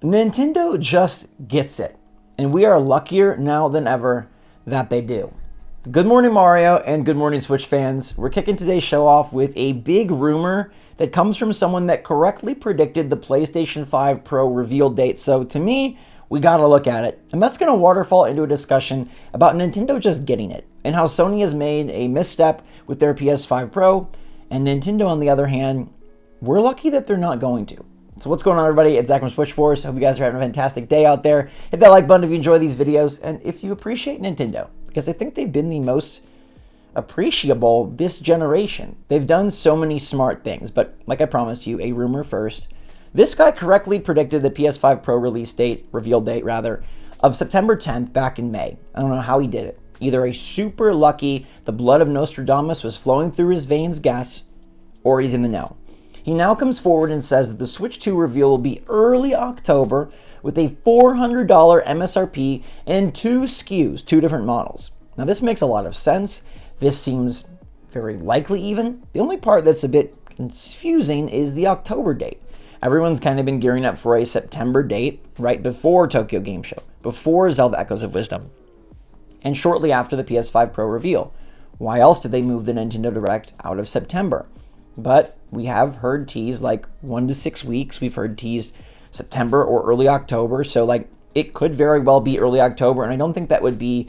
Nintendo just gets it, and we are luckier now than ever that they do. Good morning, Mario, and good morning, Switch fans. We're kicking today's show off with a big rumor that comes from someone that correctly predicted the PlayStation 5 Pro reveal date. So to me, we gotta look at it, and that's gonna waterfall into a discussion about Nintendo just getting it, and how Sony has made a misstep with their PS5 Pro, and Nintendo, on the other hand, we're lucky that they're not going to. So what's going on, everybody? It's Zach from SwitchForce. Hope you guys are having a fantastic day out there. Hit that like button if you enjoy these videos, and if you appreciate Nintendo, because I think they've been the most appreciable this generation. They've done so many smart things, but like I promised you, a rumor first. This guy correctly predicted the PS5 Pro reveal date of September 10th back in May. I don't know how he did it. Either a super lucky, the blood of Nostradamus was flowing through his veins guess, or he's in the know. He now comes forward and says that the Switch 2 reveal will be early October with a $400 MSRP and 2 SKUs, 2 different models. Now this makes a lot of sense. This seems very likely even. The only part that's a bit confusing is the October date. Everyone's kind of been gearing up for a September date right before Tokyo Game Show, before Zelda Echoes of Wisdom, and shortly after the PS5 Pro reveal. Why else did they move the Nintendo Direct out of September? But we have heard teased like 1 to 6 weeks. We've heard teased September or early October. So like it could very well be early October. And I don't think that would be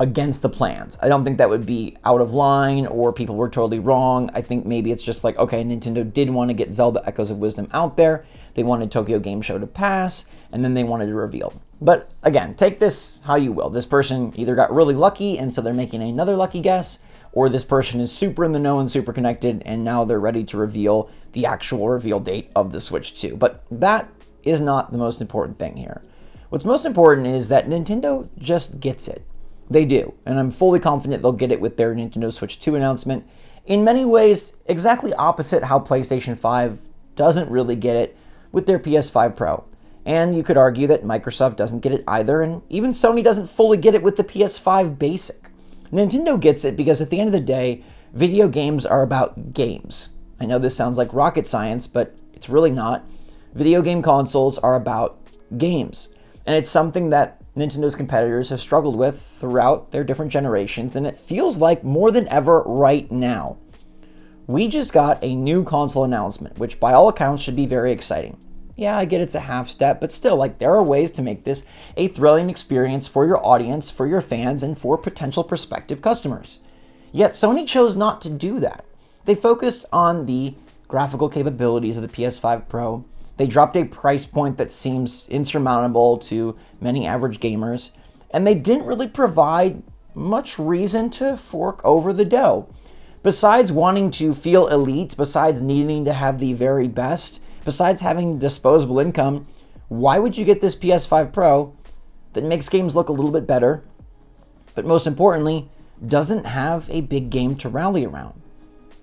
against the plans. I don't think that would be out of line or people were totally wrong. I think maybe it's just like, okay, Nintendo did want to get Zelda Echoes of Wisdom out there. They wanted Tokyo Game Show to pass, and then they wanted to reveal. But again, take this how you will. This person either got really lucky and so they're making another lucky guess, or this person is super in the know and super connected, and now they're ready to reveal the actual reveal date of the Switch 2. But that is not the most important thing here. What's most important is that Nintendo just gets it. They do, and I'm fully confident they'll get it with their Nintendo Switch 2 announcement. In many ways, exactly opposite how PlayStation 5 doesn't really get it with their PS5 Pro. And you could argue that Microsoft doesn't get it either, and even Sony doesn't fully get it with the PS5 Basic. Nintendo gets it because at the end of the day, video games are about games. I know this sounds like rocket science, but it's really not. Video game consoles are about games. And it's something that Nintendo's competitors have struggled with throughout their different generations, and it feels like more than ever right now. We just got a new console announcement, which by all accounts should be very exciting. Yeah, I get it's a half step, but still, like, there are ways to make this a thrilling experience for your audience, for your fans, and for potential prospective customers. Yet Sony chose not to do that. They focused on the graphical capabilities of the PS5 Pro. They dropped a price point that seems insurmountable to many average gamers, and they didn't really provide much reason to fork over the dough. Besides wanting to feel elite, besides needing to have the very best, besides having disposable income, why would you get this PS5 Pro that makes games look a little bit better, but most importantly, doesn't have a big game to rally around?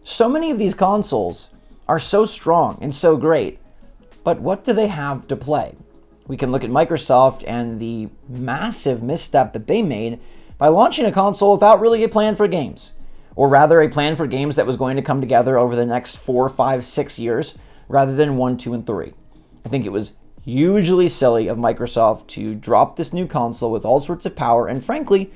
So many of these consoles are so strong and so great, but what do they have to play? We can look at Microsoft and the massive misstep that they made by launching a console without really a plan for games, or rather a plan for games that was going to come together over the next 4, 5, 6 years, rather than 1, 2, and 3. I think it was hugely silly of Microsoft to drop this new console with all sorts of power, and frankly,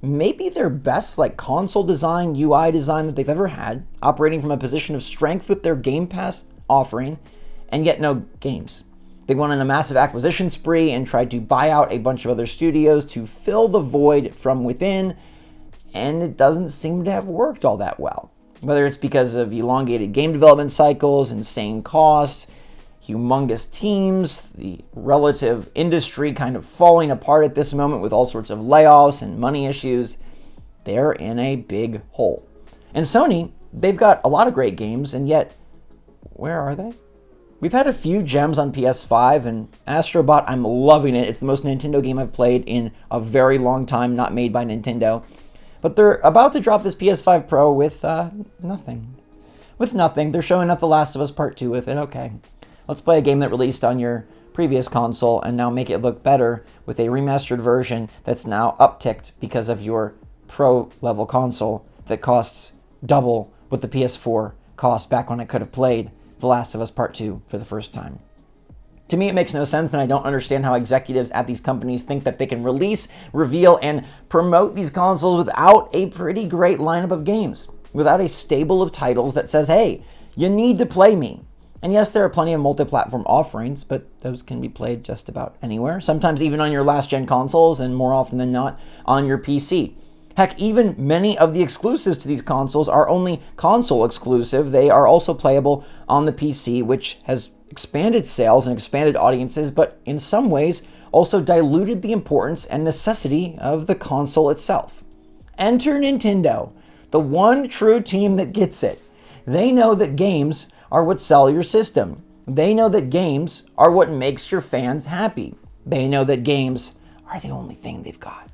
maybe their best console design, UI design that they've ever had, operating from a position of strength with their Game Pass offering, and yet no games. They went on a massive acquisition spree and tried to buy out a bunch of other studios to fill the void from within, and it doesn't seem to have worked all that well. Whether it's because of elongated game development cycles, insane costs, humongous teams, the relative industry kind of falling apart at this moment with all sorts of layoffs and money issues, they're in a big hole. And Sony, they've got a lot of great games, and yet, where are they? We've had a few gems on PS5, and Astro Bot, I'm loving it. It's the most Nintendo game I've played in a very long time, not made by Nintendo. But they're about to drop this PS5 Pro with nothing. With nothing. They're showing off The Last of Us Part 2 with it. Okay. Let's play a game that released on your previous console and now make it look better with a remastered version that's now upticked because of your Pro level console that costs double what the PS4 cost back when I could have played The Last of Us Part 2 for the first time. To me, it makes no sense, and I don't understand how executives at these companies think that they can release, reveal, and promote these consoles without a pretty great lineup of games, without a stable of titles that says, hey, you need to play me. And yes, there are plenty of multi-platform offerings, but those can be played just about anywhere, sometimes even on your last-gen consoles, and more often than not, on your PC. Heck, even many of the exclusives to these consoles are only console exclusive. They are also playable on the PC, which has expanded sales and expanded audiences, but in some ways also diluted the importance and necessity of the console itself. Enter Nintendo, the one true team that gets it. They know that games are what sell your system. They know that games are what makes your fans happy. They know that games are the only thing they've got.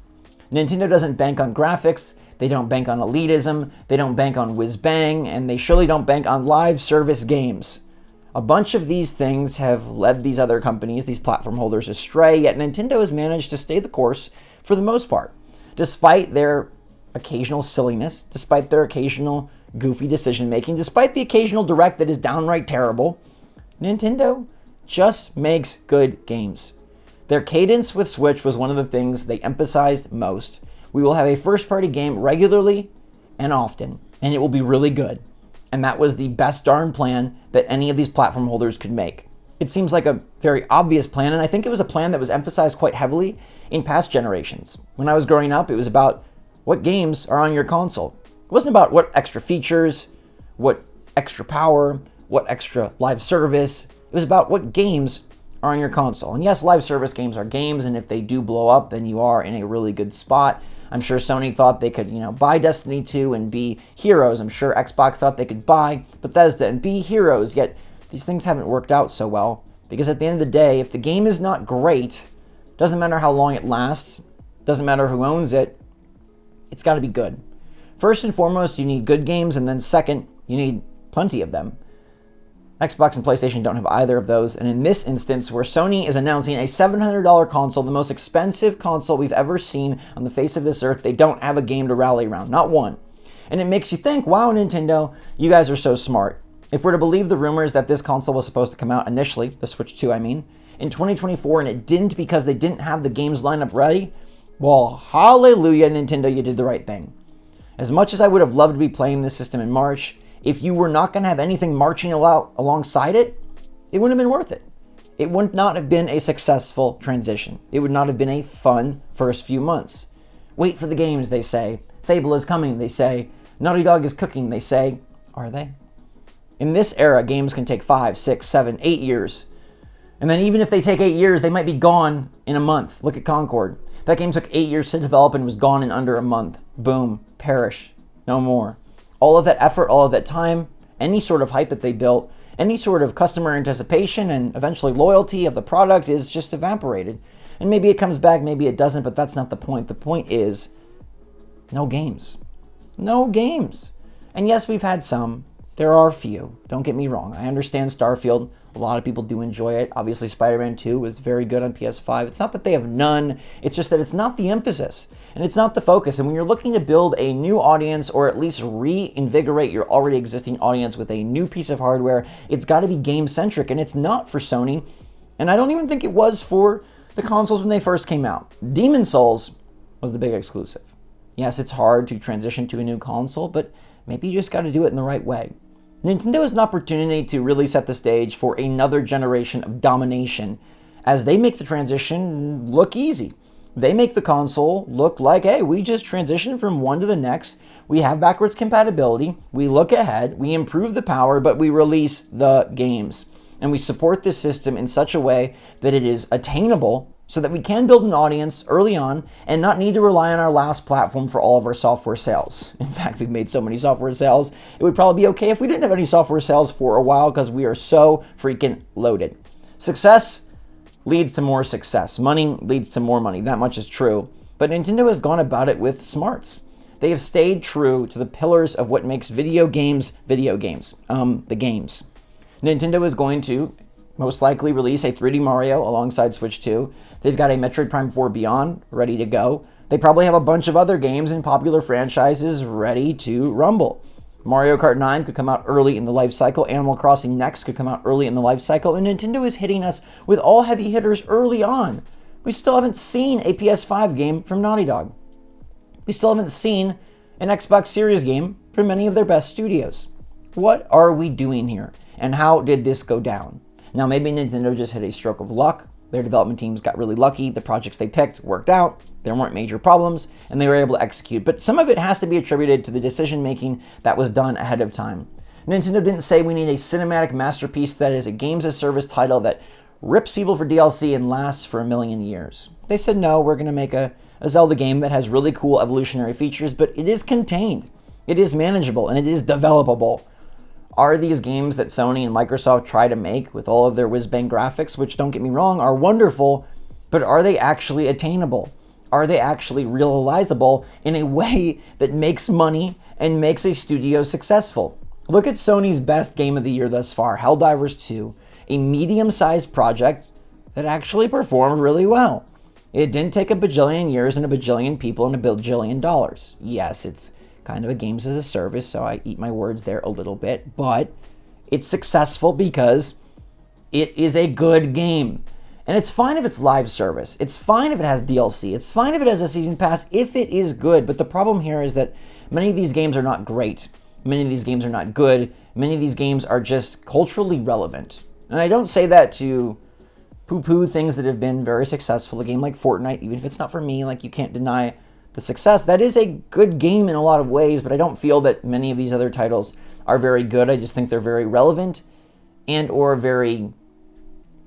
Nintendo doesn't bank on graphics, they don't bank on elitism, they don't bank on whiz-bang, and they surely don't bank on live service games. A bunch of these things have led these other companies, these platform holders, astray, yet Nintendo has managed to stay the course for the most part. Despite their occasional silliness, despite their occasional goofy decision-making, despite the occasional direct that is downright terrible, Nintendo just makes good games. Their cadence with Switch was one of the things they emphasized most. We will have a first-party game regularly and often, and it will be really good. And that was the best darn plan that any of these platform holders could make. It seems like a very obvious plan, and I think it was a plan that was emphasized quite heavily in past generations. When I was growing up, it was about what games are on your console. It wasn't about what extra features, what extra power, what extra live service. It was about what games are on your console. And yes, live service games are games, and if they do blow up, then you are in a really good spot. I'm sure Sony thought they could, buy Destiny 2 and be heroes. I'm sure Xbox thought they could buy Bethesda and be heroes, yet these things haven't worked out so well. Because at the end of the day, if the game is not great, doesn't matter how long it lasts, doesn't matter who owns it, it's got to be good. First and foremost, you need good games, and then second, you need plenty of them. Xbox and PlayStation don't have either of those, and in this instance, where Sony is announcing a $700 console, the most expensive console we've ever seen on the face of this earth, they don't have a game to rally around, not one. And it makes you think, wow, Nintendo, you guys are so smart. If we're to believe the rumors that this console was supposed to come out initially, the Switch 2 in 2024, and it didn't because they didn't have the games lineup ready, well, hallelujah, Nintendo, you did the right thing. As much as I would have loved to be playing this system in March, if you were not going to have anything marching alongside it, it wouldn't have been worth it. It would not have been a successful transition. It would not have been a fun first few months. Wait for the games, they say. Fable is coming, they say. Naughty Dog is cooking, they say. Are they? In this era, games can take 5, 6, 7, 8 years. And then even if they take 8 years, they might be gone in a month. Look at Concord. That game took 8 years to develop and was gone in under a month. Boom. Perish. No more. All of that effort, all of that time, any sort of hype that they built, any sort of customer anticipation and eventually loyalty of the product is just evaporated. And maybe it comes back, maybe it doesn't, but that's not the point. The point is no games. No games. And yes, we've had some. There are a few. Don't get me wrong. I understand Starfield. A lot of people do enjoy it. Obviously, Spider-Man 2 was very good on PS5. It's not that they have none. It's just that it's not the emphasis. And it's not the focus. And when you're looking to build a new audience or at least reinvigorate your already existing audience with a new piece of hardware, it's got to be game-centric. And it's not for Sony. And I don't even think it was for the consoles when they first came out. Demon's Souls was the big exclusive. Yes, it's hard to transition to a new console, but maybe you just got to do it in the right way. Nintendo has an opportunity to really set the stage for another generation of domination as they make the transition look easy. They make the console look like, hey, we just transitioned from one to the next. We have backwards compatibility. We look ahead. We improve the power, but we release the games. And we support this system in such a way that it is attainable so that we can build an audience early on and not need to rely on our last platform for all of our software sales. In fact, we've made so many software sales, it would probably be okay if we didn't have any software sales for a while because we are so freaking loaded. Success leads to more success. Money leads to more money. That much is true. But Nintendo has gone about it with smarts. They have stayed true to the pillars of what makes video games, the games. Nintendo is going to most likely release a 3D Mario alongside Switch 2. They've got a Metroid Prime 4 Beyond ready to go. They probably have a bunch of other games and popular franchises ready to rumble. Mario Kart 9 could come out early in the life cycle. Animal Crossing Next could come out early in the life cycle. And Nintendo is hitting us with all heavy hitters early on. We still haven't seen a PS5 game from Naughty Dog. We still haven't seen an Xbox Series game from many of their best studios. What are we doing here? And how did this go down? Now, maybe Nintendo just hit a stroke of luck. Their development teams got really lucky. The projects they picked worked out. There weren't major problems, and they were able to execute. But some of it has to be attributed to the decision-making that was done ahead of time. Nintendo didn't say we need a cinematic masterpiece that is a games-as-service title that rips people for DLC and lasts for a million years. They said, no, we're going to make a Zelda game that has really cool evolutionary features, but it is contained. It is manageable, and it is developable. Are these games that Sony and Microsoft try to make with all of their whiz-bang graphics, which, don't get me wrong, are wonderful, but are they actually attainable? Are they actually realizable in a way that makes money and makes a studio successful? Look at Sony's best game of the year thus far, Helldivers 2, a medium-sized project that actually performed really well. It didn't take a bajillion years and a bajillion people and a bajillion dollars. Yes, it's kind of a games as a service, so I eat my words there a little bit, but it's successful because it is a good game. And it's fine if it's live service. It's fine if it has DLC. It's fine if it has a season pass, if it is good. But the problem here is that many of these games are not great. Many of these games are not good. Many of these games are just culturally relevant. And I don't say that to poo-poo things that have been very successful. A game like Fortnite, even if it's not for me, like, you can't deny the success. That is a good game in a lot of ways, but I don't feel that many of these other titles are very good. I just think they're very relevant and or very,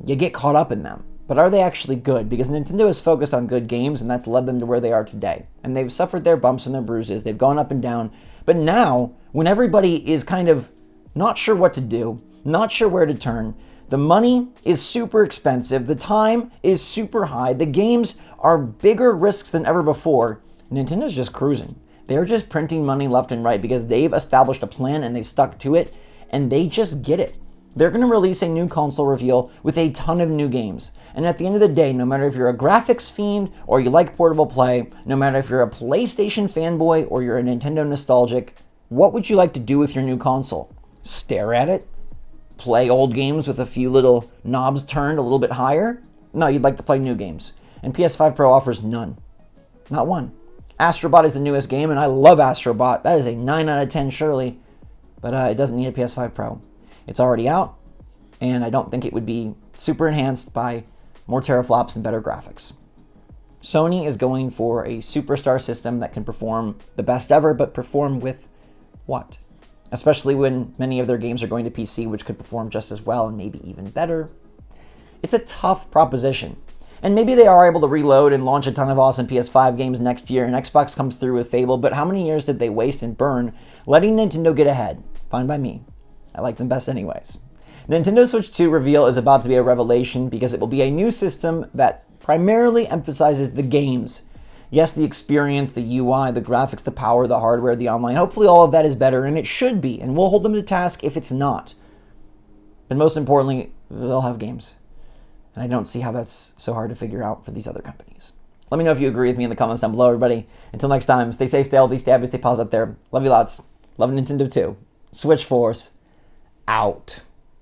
you get caught up in them. But are they actually good? Because Nintendo is focused on good games, and that's led them to where they are today. And they've suffered their bumps and their bruises. They've gone up and down. But now, when everybody is kind of not sure what to do, not sure where to turn, the money is super expensive, the time is super high, the games are bigger risks than ever before, Nintendo's just cruising. They're just printing money left and right because they've established a plan and they've stuck to it, and they just get it. They're going to release a new console reveal with a ton of new games. And at the end of the day, no matter if you're a graphics fiend or you like portable play, no matter if you're a PlayStation fanboy or you're a Nintendo nostalgic, what would you like to do with your new console? Stare at it? Play old games with a few little knobs turned a little bit higher? No, you'd like to play new games. And PS5 Pro offers none. Not one. Astrobot is the newest game, and I love Astrobot. That is a 9 out of 10 surely, but it doesn't need a PS5 Pro. It's already out, and I don't think it would be super enhanced by more teraflops and better graphics. Sony is going for a superstar system that can perform the best ever, but perform with what? Especially when many of their games are going to PC, which could perform just as well and maybe even better. It's a tough proposition. And maybe they are able to reload and launch a ton of awesome PS5 games next year, and Xbox comes through with Fable, but how many years did they waste and burn letting Nintendo get ahead? Fine by me. I like them best anyways. Nintendo Switch 2 reveal is about to be a revelation because it will be a new system that primarily emphasizes the games. Yes, the experience, the UI, the graphics, the power, the hardware, the online. Hopefully all of that is better, and it should be, and we'll hold them to task if it's not. But most importantly, they'll have games. And I don't see how that's so hard to figure out for these other companies. Let me know if you agree with me in the comments down below, everybody. Until next time, stay safe, stay healthy, stay happy, stay positive out there. Love you lots. Love Nintendo too. SwitchForce out.